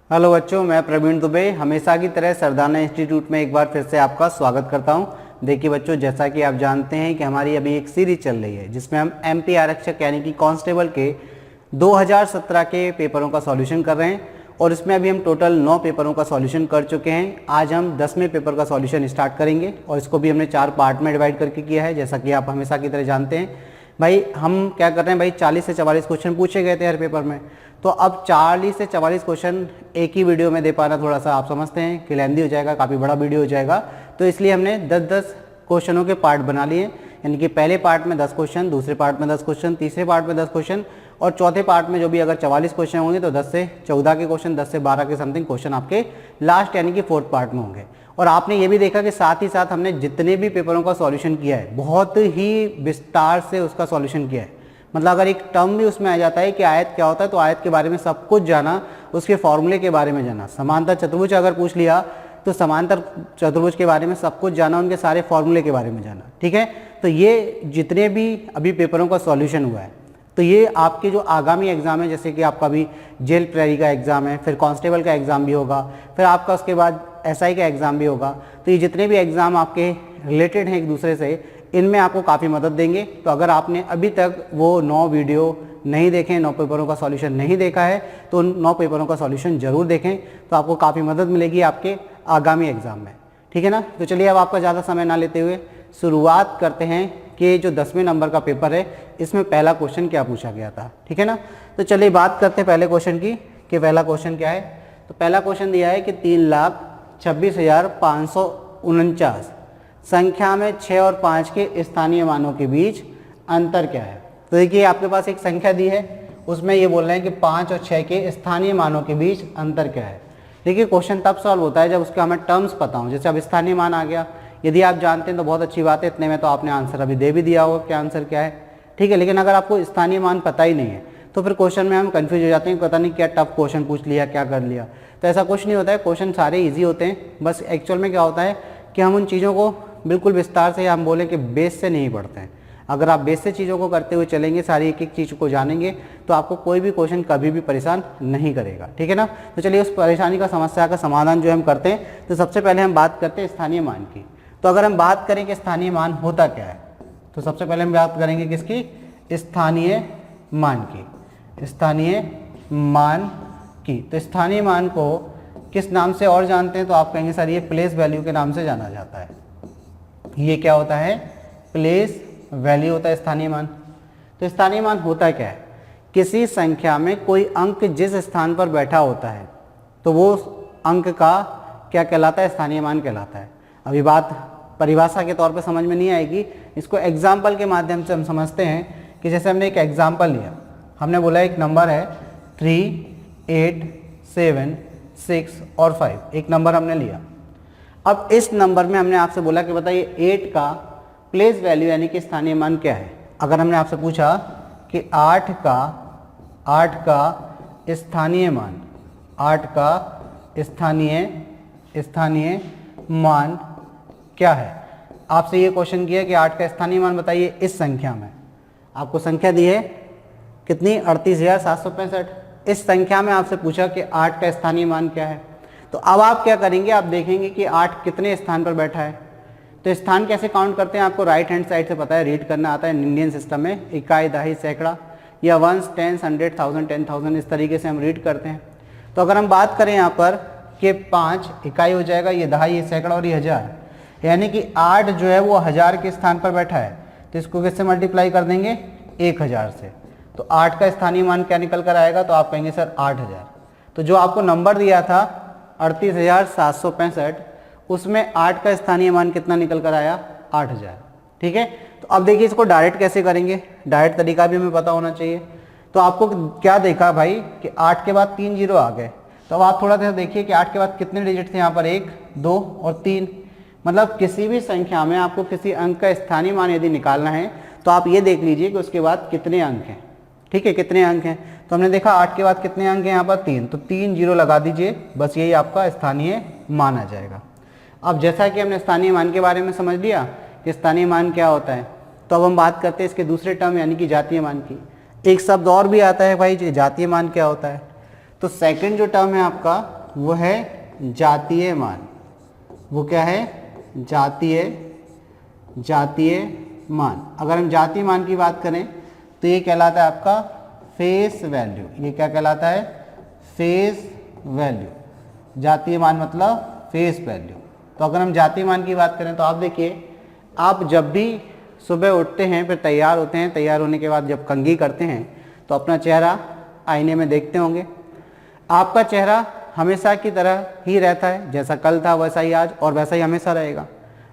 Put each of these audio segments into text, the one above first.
Hello बच्चों, मैं प्रवीण दुबे हमेशा की तरह सरदाना इंस्टीट्यूट में एक बार फिर से आपका स्वागत करता हूं। देखिए बच्चों, जैसा कि आप जानते हैं कि हमारी अभी एक सीरीज चल रही है जिसमें हम एमपी आरक्षक यानी कि कांस्टेबल के 2017 के पेपरों का सॉल्यूशन कर रहे हैं और इसमें अभी हम टोटल 9 पेपरों का सॉल्यूशन कर चुके हैं। आज हम 10वें पेपर का सॉल्यूशन स्टार्ट करेंगे और इसको भी हमने 4 पार्ट में डिवाइड करके किया है, जैसा कि आप हमेशा की तरह जानते हैं। भाई हम क्या कर रहे हैं, भाई 40 से 44 क्वेश्चन पूछे गए थे हर पेपर में, तो अब 40 से 44 क्वेश्चन एक ही वीडियो में दे पाना थोड़ा सा आप समझते हैं कि लेंदी हो जाएगा, काफ़ी बड़ा वीडियो हो जाएगा। तो इसलिए हमने 10-10 क्वेश्चनों के पार्ट बना लिए, यानी कि पहले पार्ट में 10 क्वेश्चन, दूसरे पार्ट में 10 क्वेश्चन, तीसरे पार्ट में 10 क्वेश्चन और चौथे पार्ट में जो भी अगर 44 क्वेश्चन होंगे तो 10 से 14 के क्वेश्चन, 10 से 12 के समथिंग क्वेश्चन आपके लास्ट यानी कि 4th पार्ट में होंगे। और आपने ये भी देखा कि साथ ही साथ हमने जितने भी पेपरों का सॉल्यूशन किया है बहुत ही विस्तार से उसका सॉल्यूशन किया है। मतलब अगर एक टर्म भी उसमें आ जाता है कि आयत क्या होता है तो आयत के बारे में सब कुछ जाना, उसके फॉर्मूले के बारे में जाना। समांतर चतुर्भुज अगर पूछ लिया तो समांतर चतुर्भुज के बारे में सब कुछ जाना, उनके सारे फॉर्मूले के बारे में जाना। ठीक है, तो ये जितने भी अभी पेपरों का सॉल्यूशन हुआ है तो ये आपके जो आगामी एग्जाम है, जैसे कि आपका भी जेल प्रेरी का एग्ज़ाम है, फिर कांस्टेबल का एग्ज़ाम भी होगा, फिर आपका उसके बाद एसआई का एग्ज़ाम भी होगा, तो ये जितने भी एग्ज़ाम आपके रिलेटेड हैं एक दूसरे से, इनमें आपको काफ़ी मदद देंगे। तो अगर आपने अभी तक वो 9 वीडियो नहीं देखे, 9 पेपरों का सॉल्यूशन नहीं देखा है तो उन 9 पेपरों का सॉल्यूशन ज़रूर देखें, तो आपको काफ़ी मदद मिलेगी आपके आगामी एग्ज़ाम में। ठीक है ना, तो चलिए अब आपका ज़्यादा समय ना लेते हुए शुरुआत करते हैं कि जो 10वें नंबर का पेपर है इसमें पहला क्वेश्चन क्या पूछा गया था। ठीक है ना, तो चलिए बात करते हैं पहले क्वेश्चन की कि पहला क्वेश्चन क्या है। तो पहला क्वेश्चन दिया है कि 3,26,549 संख्या में 6 और 5 के स्थानीय मानों के बीच अंतर क्या है। तो देखिए आपके पास एक संख्या दी है, उसमें ये बोल रहे हैं कि 5 और 6 के स्थानीय मानों के बीच अंतर क्या है। देखिए क्वेश्चन तब सॉल्व होता है जब उसके हमें टर्म्स पता हो। जैसे अब स्थानीय मान आ गया, यदि आप जानते हैं तो बहुत अच्छी बात है, इतने में तो आपने आंसर अभी दे भी दिया होगा क्या आंसर क्या है। ठीक है, लेकिन अगर आपको स्थानीय मान पता ही नहीं है तो फिर क्वेश्चन में हम कंफ्यूज हो जाते हैं, पता नहीं क्या टफ क्वेश्चन पूछ लिया, क्या कर लिया। तो ऐसा कुछ नहीं होता है, क्वेश्चन सारे ईजी होते हैं। बस एक्चुअल में क्या होता है कि हम उन चीज़ों को बिल्कुल विस्तार से, हम बोलें कि बेस से नहीं पढ़ते हैं। अगर आप बेस से चीज़ों को करते हुए चलेंगे, सारी एक एक चीज़ को जानेंगे, तो आपको कोई भी क्वेश्चन कभी भी परेशान नहीं करेगा। ठीक है ना, तो चलिए उस परेशानी का, समस्या का समाधान जो हम करते हैं, तो सबसे पहले हम बात करते हैं स्थानीय मान की। तो अगर हम बात करें कि स्थानीय मान होता क्या है, तो सबसे पहले हम बात करेंगे किसकी, स्थानीय मान की। स्थानीय मान की, तो स्थानीय मान को किस नाम से और जानते हैं, तो आप कहेंगे सर ये प्लेस वैल्यू के नाम से जाना जाता है। ये क्या होता है, प्लेस वैल्यू होता है स्थानीय मान। तो स्थानीय मान होता क्या है, किसी संख्या में कोई अंक जिस स्थान पर बैठा होता है तो वो अंक का क्या कहलाता है, स्थानीय मान कहलाता है। अभी बात परिभाषा के तौर पे समझ में नहीं आएगी, इसको एग्जाम्पल के माध्यम से हम समझते हैं कि जैसे हमने एक एग्जाम्पल लिया, हमने बोला एक नंबर है 3, 8, 7, 6 और 5, एक नंबर हमने लिया। अब इस नंबर में हमने आपसे बोला कि बताइए 8 का प्लेस वैल्यू यानी कि स्थानीय मान क्या है। अगर हमने आपसे पूछा कि 8 का स्थानीय मान, 8 का स्थानीय मान क्या है, आपसे ये क्वेश्चन किया कि 8 का स्थानीय मान बताइए इस संख्या में। आपको संख्या दी है कितनी, 38,765। इस संख्या में आपसे पूछा कि 8 का स्थानीय मान क्या है। तो अब आप क्या करेंगे, आप देखेंगे कि 8 कितने स्थान पर बैठा है। तो स्थान कैसे काउंट करते हैं, आपको राइट हैंड साइड से पता है, रीड करना आता है इंडियन सिस्टम में, इकाई, दहाई, सैकड़ा या वंस, टेंस, 100, 1000, 10,000, इस तरीके से हम रीड करते हैं। तो अगर हम बात करें यहाँ पर कि 5 इकाई हो जाएगा, ये दहाई, ये सैकड़ा और ये हज़ार, यानी कि 8 जो है वो 1000 के स्थान पर बैठा है। तो इसको किससे मल्टीप्लाई कर देंगे, 1000 से। तो 8 का स्थानीय मान क्या निकल कर आएगा, तो आप कहेंगे सर 8000। तो जो आपको नंबर दिया था 38,765, उसमें 8 का स्थानीय मान कितना निकल कर आया, 8000। ठीक है, तो अब देखिए इसको डायरेक्ट कैसे करेंगे, डायरेक्ट तरीका भी हमें पता होना चाहिए। तो आपको क्या देखा भाई कि 8 के बाद 3 जीरो आ गए, तो अब आप थोड़ा सा देखिए कि 8 के बाद कितने डिजिट थे यहाँ पर, 1, 2 और 3। मतलब किसी भी संख्या में आपको किसी अंक का स्थानीय मान यदि निकालना है तो आप ये देख लीजिए कि उसके बाद कितने अंक हैं। ठीक है, कितने अंक हैं, तो हमने देखा 8 के बाद कितने अंक हैं यहाँ पर, 3, तो 3 जीरो लगा दीजिए, बस यही आपका स्थानीय मान आ जाएगा। अब जैसा कि हमने स्थानीय मान के बारे में समझ लिया कि स्थानीय मान क्या होता है, तो अब हम बात करते हैं इसके दूसरे टर्म यानी कि जातीय मान की। एक शब्द और भी आता है भाई, जातीय मान क्या होता है। तो सेकंड जो टर्म है आपका वो है जातीय मान। वो क्या है? जातीय मान। अगर हम जातीय मान की बात करें तो ये कहलाता है आपका फेस वैल्यू। ये क्या कहलाता है? Face value. जातीय मान मतलब फेस वैल्यू। तो अगर हम जातीय मान की बात करें तो आप देखिए, आप जब भी सुबह उठते हैं, फिर तैयार होते हैं, तैयार होने के बाद जब कंघी करते हैं तो अपना चेहरा आईने में देखते होंगे। आपका चेहरा हमेशा की तरह ही रहता है, जैसा कल था वैसा ही आज और वैसा ही हमेशा रहेगा,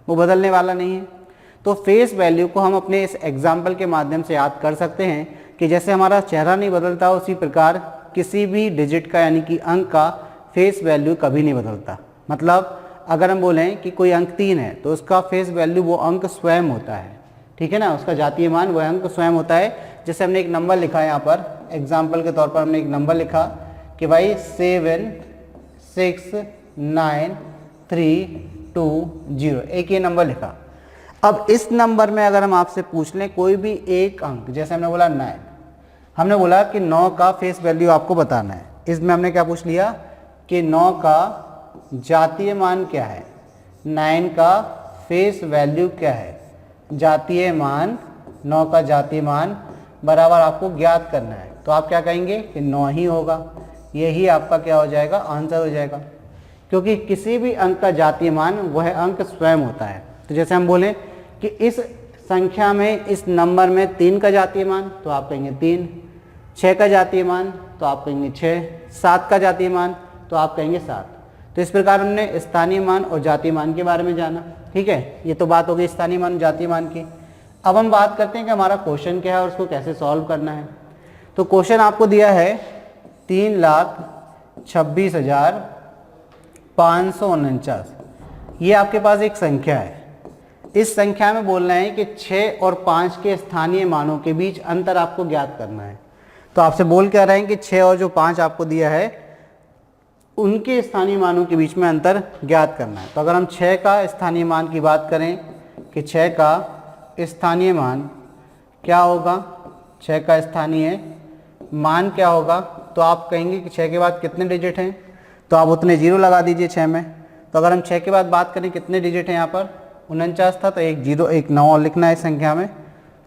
वो बदलने वाला नहीं है। तो फेस वैल्यू को हम अपने इस एग्जाम्पल के माध्यम से याद कर सकते हैं कि जैसे हमारा चेहरा नहीं बदलता, उसी प्रकार किसी भी डिजिट का यानी कि अंक का फेस वैल्यू कभी नहीं बदलता। मतलब अगर हम बोलें कि कोई अंक 3 है तो उसका फेस वैल्यू वो अंक स्वयं होता है, ठीक है ना, उसका जातीय मान वह अंक स्वयं होता है। जैसे हमने एक नंबर लिखा है यहाँ पर, एग्जाम्पल के तौर पर हमने एक नंबर लिखा कि भाई 7 6 9 3 2 0, एक ये नंबर लिखा। अब इस नंबर में अगर हम आपसे पूछ लें कोई भी एक अंक, जैसे हमने बोला 9, हमने बोला कि 9 का फेस वैल्यू आपको बताना है। इसमें हमने क्या पूछ लिया कि 9 का जातीय मान क्या है, 9 का फेस वैल्यू क्या है। जातीय मान, 9 का जातीय मान बराबर आपको ज्ञात करना है। तो आप क्या कहेंगे कि 9 ही होगा। यही आपका क्या हो जाएगा? आंसर हो जाएगा, क्योंकि किसी भी अंक का जातीय मान वह अंक स्वयं होता है। तो जैसे हम बोलें कि इस संख्या में, इस नंबर में 3 का जातीय मान, तो आप कहेंगे 3, 6 का जातीय मान तो आप कहेंगे 6, 7 का जातीय मान तो आप कहेंगे 7। तो इस प्रकार हमने स्थानीय मान और जातीय मान के बारे में जाना, ठीक है। ये तो बात हो गई स्थानीय मान जातीय मान की। अब हम बात करते हैं कि हमारा क्वेश्चन क्या है और उसको कैसे सॉल्व करना है। तो क्वेश्चन आपको दिया है 3,26,549। ये आपके पास एक संख्या है। इस संख्या में बोलना है कि 6 और 5 के स्थानीय मानों के बीच अंतर आपको ज्ञात करना है। तो आपसे बोल क्या रहे हैं कि 6 और जो 5 आपको दिया है उनके स्थानीय मानों के बीच में अंतर ज्ञात करना है। तो अगर हम 6 का स्थानीय मान की बात करें कि 6 का स्थानीय मान क्या होगा, 6 का स्थानीय मान क्या होगा, तो आप कहेंगे कि 6 के बाद कितने डिजिट हैं, तो आप उतने 0 लगा दीजिए 6 में। तो अगर हम 6 के बाद बात करें कितने डिजिट हैं, यहाँ पर 49 था, तो एक 0 एक 9 और लिखना है इस संख्या में।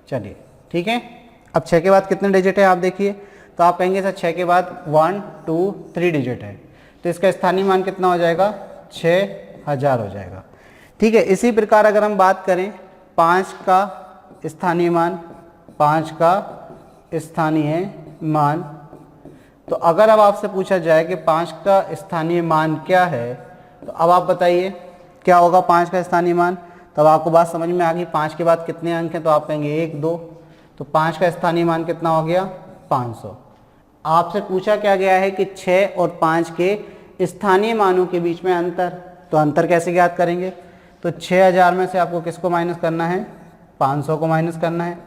चलिए ठीक है। अब 6 के बाद कितने डिजिट है आप देखिए, तो आप कहेंगे सर 6 के बाद 1 2 3 डिजिट है, तो इसका स्थानीय मान कितना हो जाएगा? 6000 हो जाएगा, ठीक है। इसी प्रकार अगर हम बात करें 5 का स्थानीय मान, 5 का स्थानीय मान, तो अगर अब आपसे पूछा जाए कि 5 का स्थानीय मान क्या है, तो अब आप बताइए क्या होगा 5 का स्थानीय मान। तब आपको बात समझ में आ गई। 5 के बाद कितने अंक हैं, तो आप कहेंगे 1 2, तो 5 का स्थानीय मान कितना हो गया? 500। आपसे पूछा क्या गया है कि 6 और 5 के स्थानीय मानों के बीच में अंतर, तो अंतर कैसे ज्ञात करेंगे? तो 6000 में से आपको किसको माइनस करना है? 500 को माइनस करना है,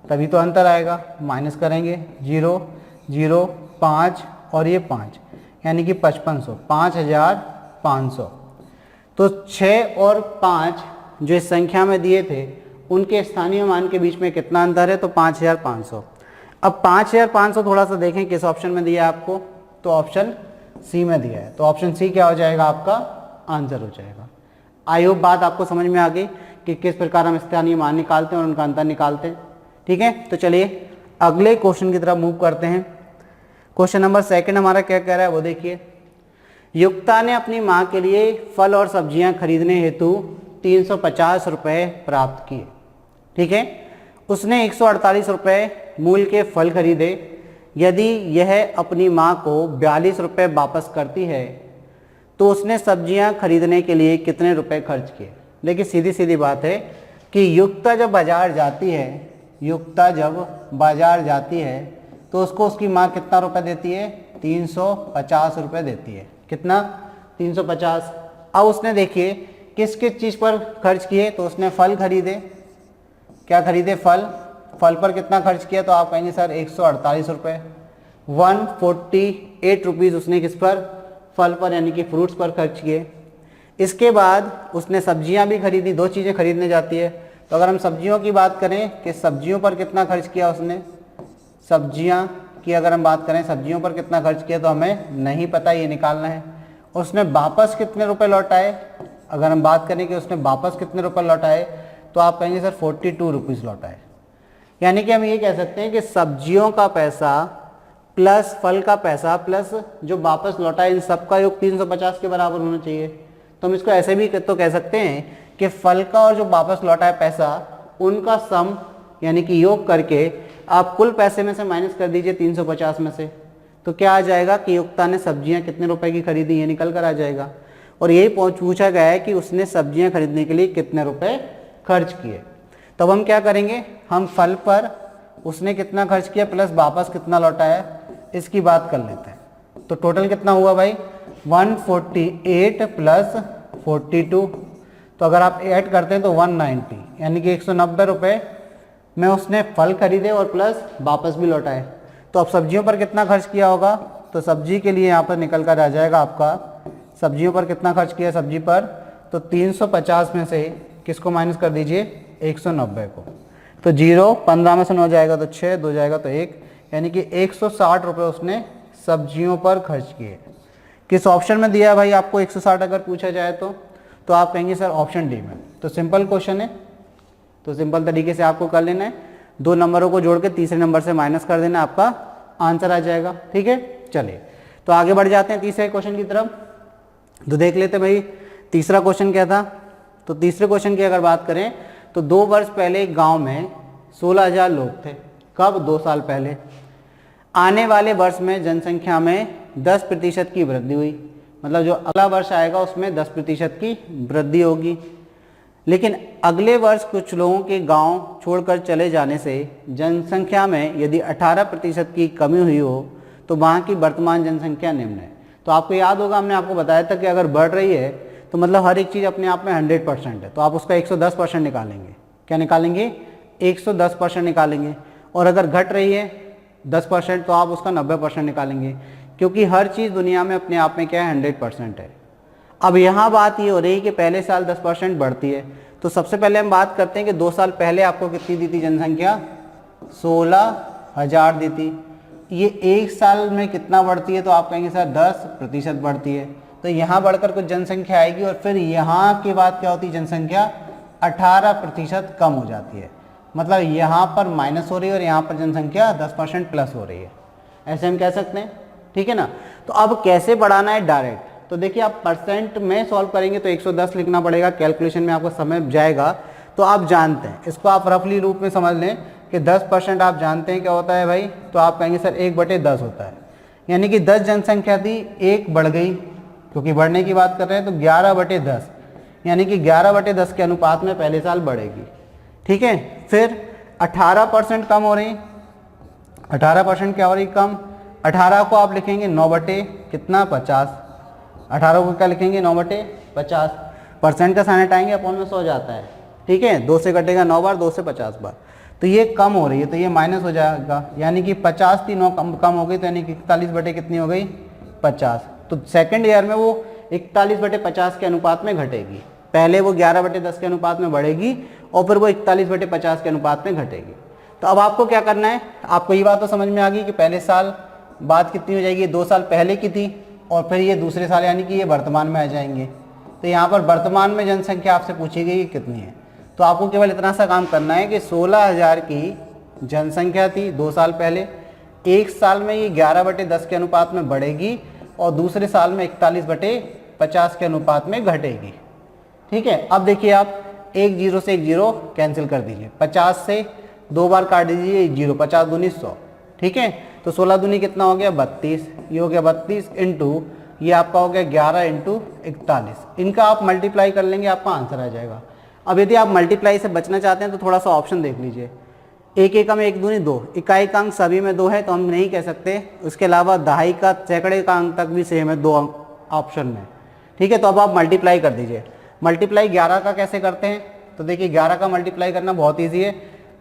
तभी तो अंतर आएगा। माइनस करेंगे 0 0 5 और ये 5, यानी कि 5500, 5500। तो 6 और 5 जो इस संख्या में दिए थे उनके स्थानीय मान के बीच में कितना अंतर है? तो 5500। अब 5500 थोड़ा सा देखें किस ऑप्शन में दिया है आपको, तो ऑप्शन सी में दिया है। तो ऑप्शन सी क्या हो जाएगा? आपका आंसर हो जाएगा। आई होप बात आपको समझ में आ गई कि किस प्रकार हम स्थानीय मान निकालते हैं और उनका अंतर निकालते हैं, ठीक है। तो चलिए अगले क्वेश्चन की तरफ मूव करते हैं। क्वेश्चन नंबर 2 हमारा क्या कह रहा है वो देखिए। युक्ता ने अपनी माँ के लिए फल और सब्जियां खरीदने हेतु 350 रुपये प्राप्त किए, ठीक है। उसने 148 रुपये मूल्य के फल खरीदे। यदि यह अपनी माँ को 42 रुपये वापस करती है तो उसने सब्जियां खरीदने के लिए कितने रुपए खर्च किए। देखिए सीधी सीधी बात है कि युक्ता जब बाजार जाती है, युक्ता जब बाजार जाती है तो उसको उसकी माँ कितना रुपए देती है? 350 रुपये देती है। कितना? 350। अब उसने देखिए किस किस चीज़ पर खर्च किए, तो उसने फल खरीदे। क्या खरीदे? फल। फल पर कितना खर्च किया? तो आप कहेंगे सर 148 रुपये। 148 रुपीज़ उसने किस पर? फल पर यानी कि फ्रूट्स पर खर्च किए। इसके बाद उसने सब्जियां भी खरीदी। 2 चीज़ें खरीदने जाती है, तो अगर हम सब्जियों की बात करें कि सब्जियों पर कितना खर्च किया उसने, सब्जियां की अगर हम बात करें सब्जियों पर कितना खर्च किया तो हमें नहीं पता, ये निकालना है। उसने वापस कितने रुपए लौटाए, अगर हम बात करें कि उसने वापस कितने रुपए लौटाए, तो आप कहेंगे सर 42 रुपीज़ लौटाए। यानी कि हम ये कह सकते हैं कि सब्जियों का पैसा प्लस फल का पैसा प्लस जो वापस लौटाए, इन सबका योग 350 के बराबर होना चाहिए। तो हम इसको ऐसे भी तो कह सकते हैं कि फल का और जो वापस लौटा है पैसा, उनका सम यानी कि योग करके आप कुल पैसे में से माइनस कर दीजिए 350 में से, तो क्या आ जाएगा कि युक्ता ने सब्जियां कितने रुपए की खरीदी, ये निकल कर आ जाएगा। और यही पूछा गया है कि उसने सब्जियां खरीदने के लिए कितने रुपए खर्च किए। तब हम क्या करेंगे, हम फल पर उसने कितना खर्च किया प्लस वापस कितना लौटाया, इसकी बात कर लेते हैं। तो टोटल कितना हुआ भाई, 148 प्लस 42, तो अगर आप ऐड करते हैं तो 190, यानी कि 190 रुपये में उसने फल खरीदे और प्लस वापस भी लौटाए। तो अब सब्जियों पर कितना खर्च किया होगा, तो सब्जी के लिए यहाँ पर निकल कर आ जाएगा आपका, सब्जियों पर कितना खर्च किया सब्जी पर, तो 350 में से किसको माइनस कर दीजिए, 190 को। तो 0 15 में से 9 जाएगा तो 6, 2 जाएगा तो 1, यानी कि 160 रुपये उसने सब्जियों पर खर्च किए। किस ऑप्शन में दिया है भाई आपको 160 अगर पूछा जाए तो आप कहेंगे सर ऑप्शन डी में। तो सिंपल क्वेश्चन है, तो सिंपल तरीके से आपको कर लेना है, 2 नंबरों को जोड़ के तीसरे नंबर से माइनस कर देना, आपका आंसर आ जाएगा। ठीक है, चलिए तो आगे बढ़ जाते हैं तीसरे क्वेश्चन की तरफ। तो देख लेते भाई तीसरा क्वेश्चन क्या था। तो तीसरे क्वेश्चन की अगर बात करें तो 2 वर्ष पहले एक गांव में 16,000 लोग थे। कब, 2 साल पहले। आने वाले वर्ष में जनसंख्या में 10% की वृद्धि हुई, मतलब जो अगला वर्ष आएगा उसमें 10% की वृद्धि होगी। लेकिन अगले वर्ष कुछ लोगों के गांव छोड़कर चले जाने से जनसंख्या में यदि 18% की कमी हुई हो तो वहाँ की वर्तमान जनसंख्या निम्न है। तो आपको याद होगा हमने आपको बताया था कि अगर बढ़ रही है तो मतलब हर एक चीज़ अपने आप में 100% है, तो आप उसका 110% निकालेंगे। क्या निकालेंगे, 110% निकालेंगे। और अगर घट रही है 10% तो आप उसका 90% निकालेंगे, क्योंकि हर चीज़ दुनिया में अपने आप में क्या है, 100% है। अब यहाँ बात ये हो रही है कि पहले साल 10% बढ़ती है, तो सबसे पहले हम बात करते हैं कि 2 साल पहले आपको कितनी दी थी जनसंख्या, 16,000 दी थी। ये 1 साल में कितना बढ़ती है, तो आप कहेंगे सर 10% बढ़ती है। तो यहाँ बढ़कर कुछ जनसंख्या आएगी और फिर यहाँ के बाद क्या होती है, जनसंख्या 18% कम हो जाती है। मतलब यहाँ पर माइनस हो रही है और यहाँ पर जनसंख्या 10% प्लस हो रही है, ऐसे हम कह सकते हैं। ठीक है ना। तो अब कैसे बढ़ाना है डायरेक्ट, तो देखिए आप परसेंट में सॉल्व करेंगे तो 110 लिखना पड़ेगा, कैलकुलेशन में आपको समय जाएगा। तो आप जानते हैं, इसको आप रफली रूप में समझ लें कि 10% आप जानते हैं क्या होता है भाई, तो आप कहेंगे सर 1/10 होता है। यानी कि 10 जनसंख्या थी, 1 बढ़ गई, क्योंकि बढ़ने की बात कर रहे हैं, तो 11/10 यानी कि 11/10 के अनुपात में पहले साल बढ़ेगी। ठीक है। फिर 18% कम हो रही, 18% क्या हो रही, कम। 18 को आप लिखेंगे 9/50, 18 को क्या लिखेंगे, 9/50। परसेंट का साइन हटाएंगे, अपॉन में 100 जाता है। ठीक है, 2 से कटेगा 9 बार, 2 से 50 बार, तो ये कम हो रही है, तो ये माइनस हो जाएगा। यानी कि 50 थी, 9 कम हो गई, तो यानी कि 41 कितनी हो गई, 50। तो सेकंड ईयर में वो 41/50 के अनुपात में घटेगी। पहले वो 11/10 के अनुपात में बढ़ेगी और फिर वो 41/50 के अनुपात में घटेगी। तो अब आपको क्या करना है, आपको ये बात तो समझ में आ गई कि पहले साल बात कितनी हो जाएगी, 2 साल पहले की थी और फिर ये दूसरे साल यानी कि ये वर्तमान में आ जाएंगे। तो यहाँ पर वर्तमान में जनसंख्या आपसे पूछी गई कि कितनी है, तो आपको केवल इतना सा काम करना है कि 16,000 की जनसंख्या थी 2 साल पहले, 1 साल में ये 11/10 के अनुपात में बढ़ेगी और दूसरे साल में 41/50 के अनुपात में घटेगी। ठीक है। अब देखिए आप 1 0 से 1 0 कैंसिल कर दीजिए, 50 से 2 बार काट दीजिए 0, 50 दूनी 100। ठीक है। तो 16 दूनी कितना हो गया, 32, ये हो गया 32 इंटू ये आपका हो गया 11 इंटू 41। इनका आप मल्टीप्लाई कर लेंगे, आपका आंसर आ जाएगा। अब यदि आप मल्टीप्लाई से बचना चाहते हैं तो थोड़ा सा ऑप्शन देख लीजिए, 1 एकम 1 दूनी 2, इकाई का अंक सभी में 2 है तो हम नहीं कह सकते। उसके अलावा दहाई का सैकड़े का अंक तक भी सेम है 2 अंक ऑप्शन में। ठीक है। तो अब आप मल्टीप्लाई कर दीजिए। मल्टीप्लाई 11 का कैसे करते हैं, तो देखिए 11 का मल्टीप्लाई करना बहुत ईजी है।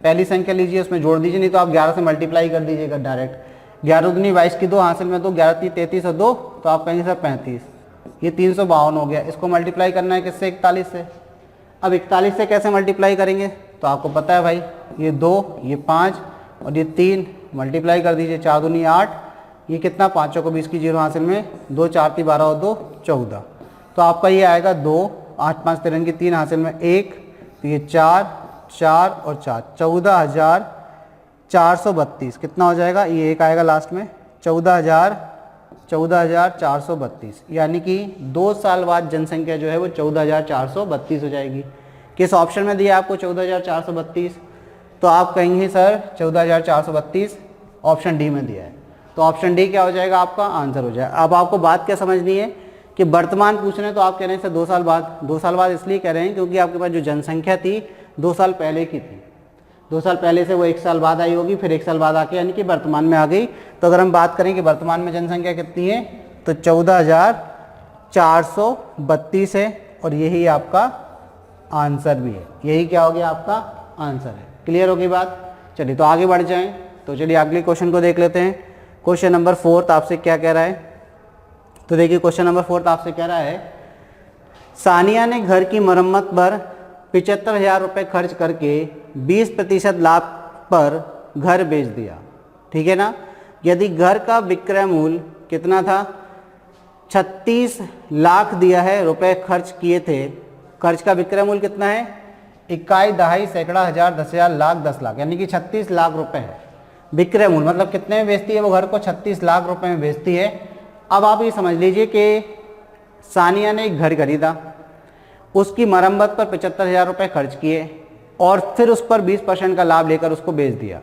पहली संख्या लीजिए, उसमें जोड़ दीजिए, नहीं तो आप 11 से मल्टीप्लाई कर दीजिएगा डायरेक्ट। 11 दूनी 22 की 2, हासिल में 2, 11 3 33 और 2, तो आप कहेंगे सर 35, ये 352 हो गया। इसको मल्टीप्लाई करना है किससे, 41 से। अब 41 से कैसे मल्टीप्लाई करेंगे, तो आपको पता है भाई, ये 2, ये 5 और ये 3 मल्टीप्लाई कर दीजिए, 4 दूनी 8, ये कितना, 5 चौको 20 की 0 हासिल में 2 4 3 12 और 2 14, तो आपका ये आएगा 2, 8 5 13 की 3 हासिल में 1, तो ये 4 4 और 4, 14,432 कितना हो जाएगा, ये एक आएगा लास्ट में 14,432, यानी कि 2 साल बाद जनसंख्या जो है वो 14,432 हो जाएगी। किस ऑप्शन में दिया आपको 14,432, तो आप कहेंगे सर 14,432 ऑप्शन डी में दिया है, तो ऑप्शन डी क्या हो जाएगा, आपका आंसर हो जाएगा। अब आपको बात क्या समझनी है कि वर्तमान पूछ रहे हैं तो आप कह रहे हैं सर 2 साल बाद, 2 साल बाद इसलिए कह रहे हैं क्योंकि आपके पास जो जनसंख्या थी 2 साल पहले की थी, 2 साल पहले से वो 1 साल बाद आई होगी, फिर 1 साल बाद आके यानी कि वर्तमान में आ गई। तो अगर हम बात करें कि वर्तमान में जनसंख्या कितनी है तो 14,432 है, और यही आपका आंसर भी है, यही क्या हो गया आपका आंसर है। क्लियर होगी बात, चलिए तो आगे बढ़ जाएं। तो चलिए अगले क्वेश्चन को देख लेते हैं। क्वेश्चन नंबर 4 आपसे क्या कह रहा है, तो देखिए क्वेश्चन नंबर 4 आपसे कह रहा है सानिया ने घर की मरम्मत पर 75,000 रुपये खर्च करके 20% लाभ पर घर बेच दिया, ठीक है ना। यदि घर का विक्रय मूल्य कितना था, 36 लाख दिया है, रुपए खर्च किए थे, खर्च का विक्रय मूल्य कितना है, इकाई, दहाई, सैकड़ा, हजार, 10,000, लाख, 10 लाख, यानी कि 36 लाख रुपए है विक्रय मूल्य, मतलब कितने में बेचती है वो घर को, 36 लाख रुपए में बेचती है। अब आप ये समझ लीजिए कि सानिया ने एक घर खरीदा, उसकी मरम्मत पर 75,000 रुपये खर्च किए और फिर उस पर 20% का लाभ लेकर उसको बेच दिया।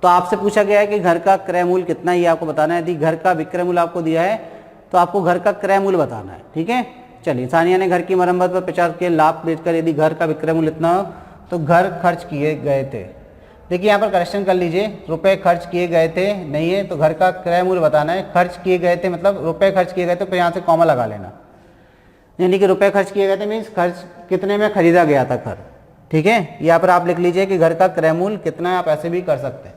तो आपसे पूछा गया है कि घर का क्रय मूल्य कितना है, ये आपको बताना है। यदि घर का विक्रय मूल्य आपको दिया है तो आपको घर का क्रय मूल्य बताना है, ठीक है। चलिए, सानिया ने घर की मरम्मत पर 50 के लाभ बेचकर यदि घर का विक्रय मूल्य इतना हो तो घर खर्च किए गए थे। देखिए यहाँ पर करेक्शन कर लीजिए, रुपए खर्च किए गए थे नहीं है, तो घर का क्रय मूल्य बताना है। खर्च किए गए थे मतलब रुपए खर्च किए गए थे, तो यहाँ से कॉमा लगा लेना, यानी कि रुपए खर्च किए गए थे मीन्स खर्च कितने में खरीदा गया था घर, ठीक है। यहाँ पर आप लिख लीजिए कि घर का क्रय मूल्य कितना है, आप ऐसे भी कर सकते हैं।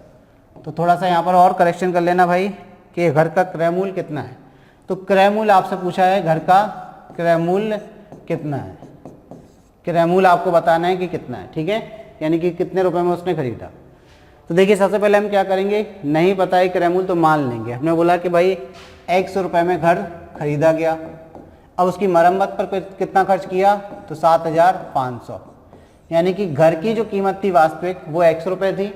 तो थोड़ा सा यहाँ पर और करेक्शन कर लेना भाई कि घर का क्रय मूल्य कितना है। तो क्रय मूल्य आपसे पूछा है, घर का क्रय मूल्य कितना है, क्रय मूल्य आपको बताना है कि कितना है, ठीक है, यानी कि कितने रुपए में उसने खरीदा। तो देखिए सबसे पहले हम क्या करेंगे, नहीं पता है क्रय मूल्य तो मान लेंगे। हमने बोला कि भाई 100 रुपये में घर खरीदा गया, अब उसकी मरम्मत पर कितना खर्च किया तो 7,500, यानी कि घर की जो कीमत थी वास्तविक वो 100 रुपये थी,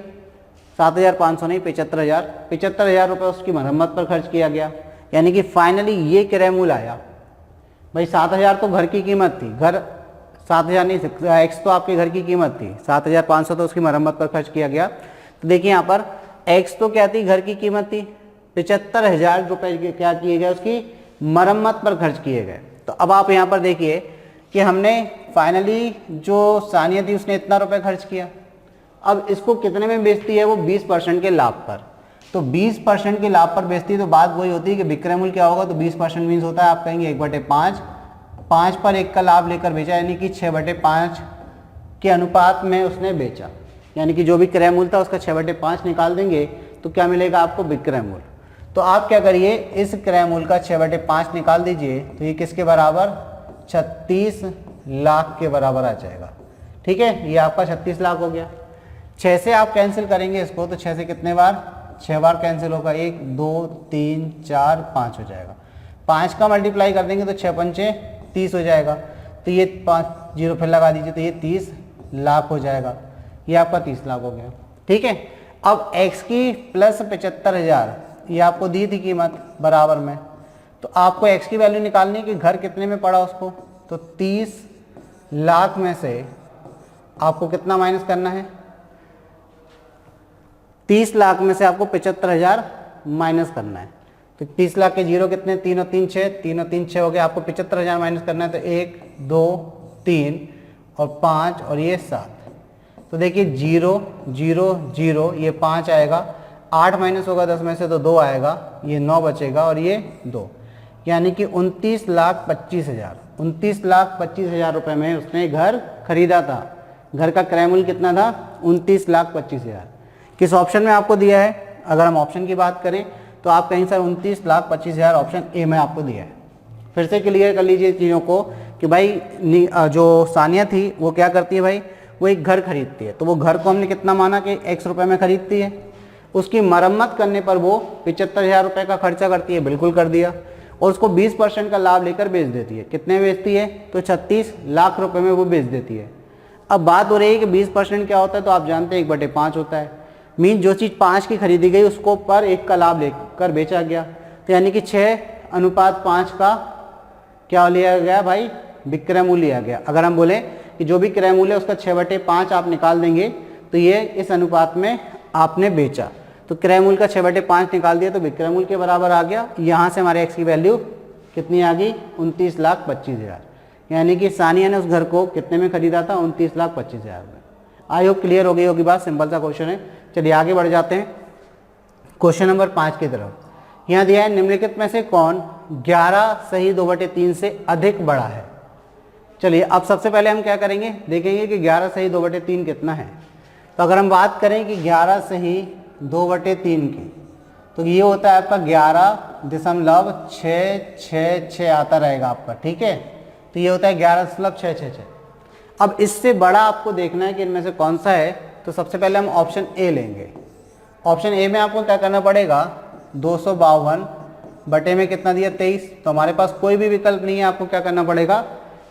7,500 नहीं 75,000 रुपये उसकी मरम्मत पर खर्च किया गया, यानी कि फाइनली ये क्रय मूल्य आया। भाई 7,000 तो घर की कीमत थी, घर 7,000 नहीं, एक्स तो आपके घर की कीमत थी, 7,500 तो उसकी मरम्मत पर खर्च किया गया। तो देखिए यहाँ पर एक्स तो क्या थी, घर की कीमत थी, 75,000 रुपये क्या किए गए, उसकी मरम्मत पर खर्च किए गए। तो अब आप यहाँ पर देखिए कि हमने फाइनली जो सानिया थी उसने इतना रुपए खर्च किया, अब इसको कितने में बेचती है वो 20% के लाभ पर। तो 20% के लाभ पर बेचती है, तो बात वही होती है कि विक्रय मूल्य क्या होगा, तो 20% मीन्स होता है आप कहेंगे 1/5, 5 पर 1 का लाभ लेकर बेचा, यानी कि 6/5 के अनुपात में उसने बेचा, यानी कि जो भी क्रय मूल्य था उसका 6/5 निकाल देंगे तो क्या मिलेगा आपको, विक्रय मूल्य। तो आप क्या करिए, इस क्रय मूल्य का 6/5 निकाल दीजिए, तो ये किसके बराबर, 36 लाख के बराबर आ जाएगा, ठीक है। ये आपका 36 लाख हो गया। 6 से आप कैंसिल करेंगे इसको, तो 6 से कितने बार, 6 बार कैंसिल होगा, 1 2 3 4 5 हो जाएगा। 5 का मल्टीप्लाई कर देंगे तो 6 पंचे 30 हो जाएगा, तो ये 5 जीरो फिर लगा दीजिए, तो ये 30 लाख हो जाएगा, ये आपका 30 लाख हो गया, ठीक है। अब x की प्लस 75,000 ये आपको दी थी कीमत बराबर में, तो आपको x की वैल्यू निकालनी है कि घर कितने में पड़ा उसको, तो 30 लाख में से आपको कितना माइनस करना है, 30 लाख में से आपको 75,000 माइनस करना है। तो 30 लाख के जीरो कितने, 3 और 3 6, 3 और 3 6 हो गया, आपको 75,000 माइनस करना है, तो 1 2 3 और 5 और ये 7। तो देखिए 0 0 0, ये 5 आएगा, 8 माइनस होगा 10 में से तो 2 आएगा, ये 9 बचेगा और ये 2, यानी कि 29,25,000, 29,25,000 रुपये में उसने घर खरीदा था। घर का क्रय मूल्य कितना था, 29,25,000। किस ऑप्शन में आपको दिया है, अगर हम ऑप्शन की बात करें तो आप कहीं सर 29,25,000 ऑप्शन ए में आपको दिया है। फिर से क्लियर कर लीजिए चीज़ों को कि भाई जो सानिया थी वो क्या करती है भाई, वो एक घर खरीदती है, तो वो घर को हमने कितना माना कि x रुपये में खरीदती है। उसकी मरम्मत करने पर वो 75,000 रुपये का खर्चा करती है, बिल्कुल कर दिया, और उसको 20% का लाभ लेकर बेच देती है। कितने बेचती है? तो 36 लाख रुपए में वो बेच देती है। अब बात हो रही है कि 20% क्या होता है, तो आप जानते हैं 1/5 होता है। मीन जो चीज़ 5 की खरीदी गई उसको पर 1 का लाभ लेकर बेचा गया, तो यानी कि 6:5 का क्या लिया गया भाई? विक्रय मूल्य लिया गया। अगर हम बोले कि जो भी क्रय मूल्य उसका 6/5 आप निकाल देंगे तो ये इस अनुपात में आपने बेचा, तो क्रय मूल्य का 6/5 निकाल दिया तो विक्रय मूल्य के बराबर आ गया। यहाँ से हमारे एक्स की वैल्यू कितनी आ गई? 29,25,000। यानी कि सानिया ने उस घर को कितने में खरीदा था? 29,25,000 में। आई होप क्लियर हो गई होगी बात, सिंपल सा क्वेश्चन है। चलिए आगे बढ़ जाते हैं क्वेश्चन नंबर 5 की तरफ। यहाँ दिया है निम्नलिखित में से कौन 11 सही 2/3 से अधिक बड़ा है। चलिए अब सबसे पहले हम क्या करेंगे, देखेंगे कि 11 सही 2/3 कितना है। तो अगर हम बात करें कि 11 सही 2/3 की, तो ये होता है आपका 11.666 आता रहेगा आपका, ठीक है। तो ये होता है 11.666। अब इससे बड़ा आपको देखना है कि इनमें से कौन सा है, तो सबसे पहले हम ऑप्शन ए लेंगे। ऑप्शन ए में आपको क्या करना पड़ेगा? 252 बटे में कितना दिया? 23। तो हमारे पास कोई भी विकल्प नहीं है, आपको क्या करना पड़ेगा?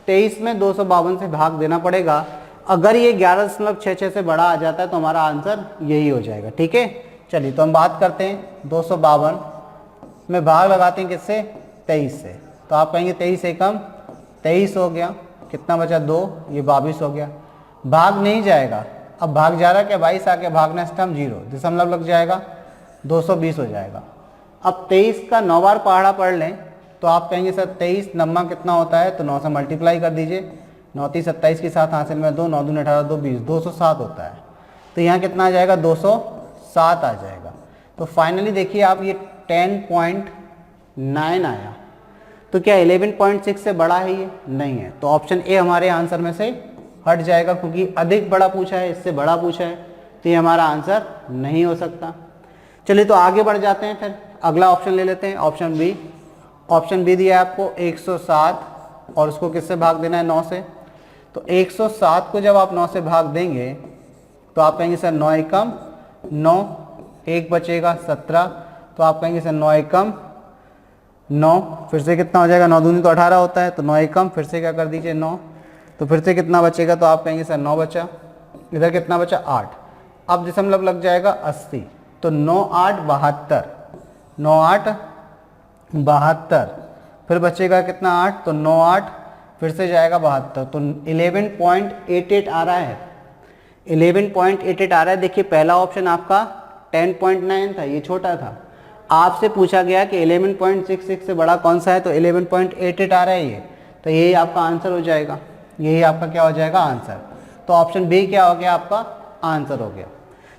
23 में 252 से भाग देना पड़ेगा। अगर ये 11.66 से बड़ा आ जाता है तो हमारा आंसर यही हो जाएगा, ठीक है। चलिए तो हम बात करते हैं 252 में भाग लगाते हैं किससे? 23 से। तो आप कहेंगे 23 एकम 23 हो गया, कितना बचा? 2, ये 22 हो गया। भाग नहीं जाएगा, अब भाग जा रहा क्या? 22 आ गया, भागना स्टम्प 0, दशमलव लग जाएगा, 220 हो जाएगा। अब 23 का 9 बार पहाड़ा पढ़ लें तो आप कहेंगे सर 23 नम्मा कितना होता है? तो 9 से मल्टीप्लाई कर दीजिए, 9 3 27 के साथ हासिल में 2, 9 दूनी 18, 2 20, 207 होता है। तो यहाँ कितना आ जाएगा? 207 आ जाएगा। तो फाइनली देखिए आप, ये 10.9 आया। तो क्या 11.6 से बड़ा है? ये नहीं है, तो ऑप्शन ए हमारे आंसर में से हट जाएगा, क्योंकि अधिक बड़ा पूछा है, इससे बड़ा पूछा है, तो ये हमारा आंसर नहीं हो सकता। चलिए तो आगे बढ़ जाते हैं, फिर अगला ऑप्शन ले लेते हैं, ऑप्शन बी। ऑप्शन बी दिया है आपको 107 और उसको किससे भाग देना है? 9 से। तो 107 को जब आप 9 से भाग देंगे तो आप कहेंगे सर 9 एकम 9, 1 बचेगा 17। तो आप कहेंगे सर 9 एकम 9, फिर से कितना हो जाएगा? 9 दूनी तो 18 होता है, तो 9 एकम फिर से क्या कर दीजिए? 9। तो फिर से कितना बचेगा? तो आप कहेंगे सर 9 बचा, इधर कितना बचा? 8। अब दशमलव लग जाएगा 80, तो 9 8 72, 9 8 72, फिर बचेगा कितना? 8, तो 9 8 फिर से जाएगा 72, तो 11.88 आ रहा है। 11.88 आ रहा है। देखिए पहला ऑप्शन आपका 10.9 था, ये छोटा था। आपसे पूछा गया कि 11.66 से बड़ा कौन सा है, तो 11.88 आ रहा है ये, तो यही आपका आंसर हो जाएगा। यही आपका क्या हो जाएगा? आंसर। तो ऑप्शन बी क्या हो गया? आपका आंसर हो गया।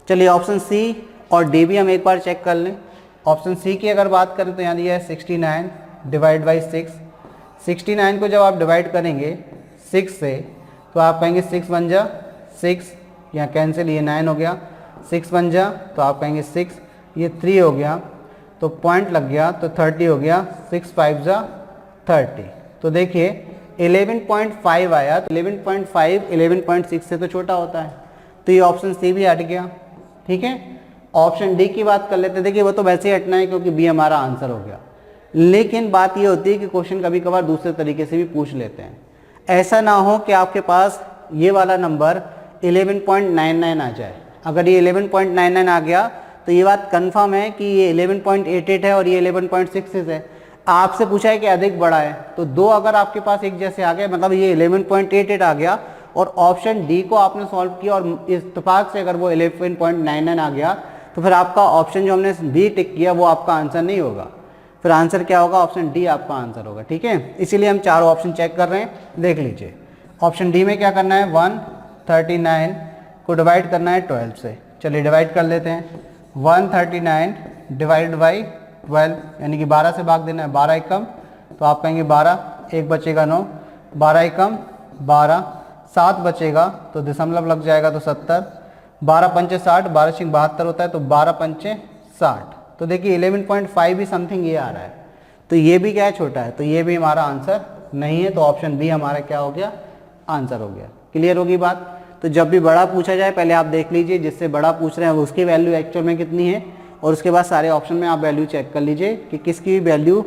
चलिए ऑप्शन सी और डी भी हम एक बार चेक कर लें। ऑप्शन सी की अगर बात करें तो यहाँ दिया है 69 डिवाइड बाई 6। 69 को जब आप डिवाइड करेंगे 6 से तो आप कहेंगे 6 बन जा 6, यहाँ कैंसिल, ये 9 हो गया, 6 बन जा तो आप कहेंगे 6, ये 3 हो गया, तो पॉइंट लग गया, तो 30 हो गया, 6 5 जा 30। तो देखिए 11.5 आया, तो 11.5 11.6 से तो छोटा होता है, तो ये ऑप्शन सी भी हट गया। ठीक है, ऑप्शन डी की बात कर लेते हैं। देखिए वो तो वैसे ही हटना है क्योंकि बी हमारा आंसर हो गया, लेकिन बात ये होती है कि क्वेश्चन कभी कभार दूसरे तरीके से भी पूछ लेते हैं। ऐसा ना हो कि आपके पास ये वाला नंबर 11.99 आ जाए। अगर ये 11.99 आ गया तो ये बात कंफर्म है कि ये 11.88 है और ये 11.66 है। आपसे पूछा है कि अधिक बड़ा है, तो दो अगर आपके पास एक जैसे आ गए, मतलब ये 11.88 आ गया और ऑप्शन डी को आपने सॉल्व किया और इत्तेफाक से अगर वो 11.99 आ गया, तो फिर आपका ऑप्शन जो हमने बी टिक किया वो आपका आंसर नहीं होगा, फिर आंसर क्या होगा? ऑप्शन डी आपका आंसर होगा। ठीक है, इसीलिए हम चारों ऑप्शन चेक कर रहे हैं, देख लीजिए। ऑप्शन डी में क्या करना है? 139 को डिवाइड करना है 12 से। चलिए डिवाइड कर लेते हैं। 139 डिवाइड बाई 12 यानी कि 12 से भाग देना है, 12 एकम, तो आप कहेंगे 12, एक बचेगा 9, 12 एकम 12, 7 बचेगा तो दशमलव लग जाएगा तो 70, 12 पंचे 60, 12 छिंग 72 होता है, तो 12 पंचे 60। तो देखिए 11.5 भी समथिंग ये आ रहा है, तो ये भी क्या है? छोटा है, तो ये भी हमारा आंसर नहीं है। तो ऑप्शन बी हमारा क्या हो गया? आंसर हो गया। क्लियर होगी बात? तो जब भी बड़ा पूछा जाए पहले आप देख लीजिए जिससे बड़ा पूछ रहे हैं उसकी वैल्यू एक्चुअल में कितनी है, और उसके बाद सारे ऑप्शन में आप वैल्यू चेक कर लीजिए कि किसकी वैल्यू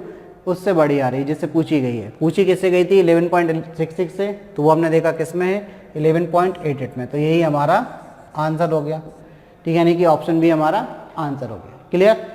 उससे बड़ी आ रही है जिससे पूछी गई है। पूछी किससे गई थी 11.66 से, तो वो हमने देखा किस में है 11.88 में, तो यही हमारा आंसर हो गया। ठीक है, यानी कि ऑप्शन भी हमारा आंसर हो गया। क्लियर।